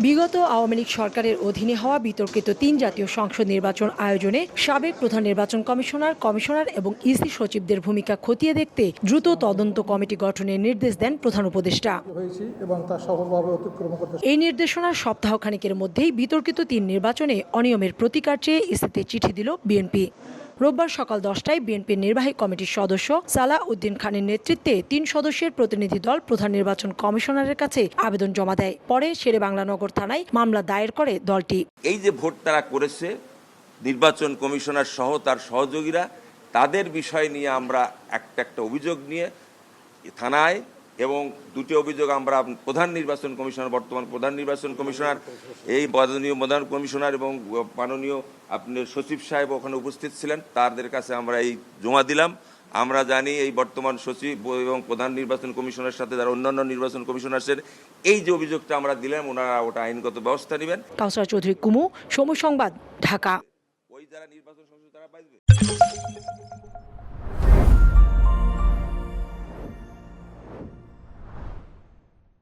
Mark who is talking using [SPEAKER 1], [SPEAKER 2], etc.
[SPEAKER 1] বিগত আওয়ামী লীগ সরকারের অধীনে হওয়া বিতর্কিত ৩ জাতীয় সংসদ নির্বাচন আয়োজনে সাবেক প্রধান নির্বাচন কমিশনার এবং ইসি সচিবদের ভূমিকা খতিয়ে দেখতে দ্রুত তদন্ত কমিটি গঠনের নির্দেশ দেন প্রধান উপদেষ্টা। এই নির্দেশনার সপ্তাহখানেকের মধ্যেই বিতর্কিত ৩ নির্বাচনে অনিয়মের প্রতিকার চেয়ে ইসিতে চিঠি দিল বিএনপি। রোববার সকাল 10টায় বিএনপির নির্বাহী কমিটির সদস্য সালাহ উদ্দিন খানের নেতৃত্বে ৩ সদস্যের প্রতিনিধি দল প্রধান নির্বাচন কমিশনারের কাছে আবেদন জমা দেয়। পরে শেরেবাংলা নগর থানায় মামলা দায়ের করে দলটি।
[SPEAKER 2] এই যে ভোট তারা করেছে, নির্বাচন কমিশনার সহ তার সহযোগীরা, তাদের বিষয় নিয়ে আমরা একটা অভিযোগ নিয়ে থানায়, এবং দুটি অভিযোগ আমরা প্রধান নির্বাচন কমিশনার, বর্তমান প্রধান নির্বাচন কমিশনার, এই মাননীয় প্রধান কমিশনার এবং মাননীয় আপনার সচিব সাহেব ওখানে উপস্থিত ছিলেন, তাদের কাছে আমরা এই জমা দিলাম। আমরা জানি এই বর্তমান সচিব এবং প্রধান নির্বাচন কমিশনারের সাথে যারা অন্যান্য নির্বাচন কমিশনারের এই যে অভিযোগটা আমরা দিলাম, ওনারা ওটা আইনগত ব্যবস্থা নেবেন।
[SPEAKER 1] কাউসার চৌধুরী কুমু, সময় সংবাদ, ঢাকা।
[SPEAKER 2] ওই যারা নির্বাচন সংসদ তারা পাইবে।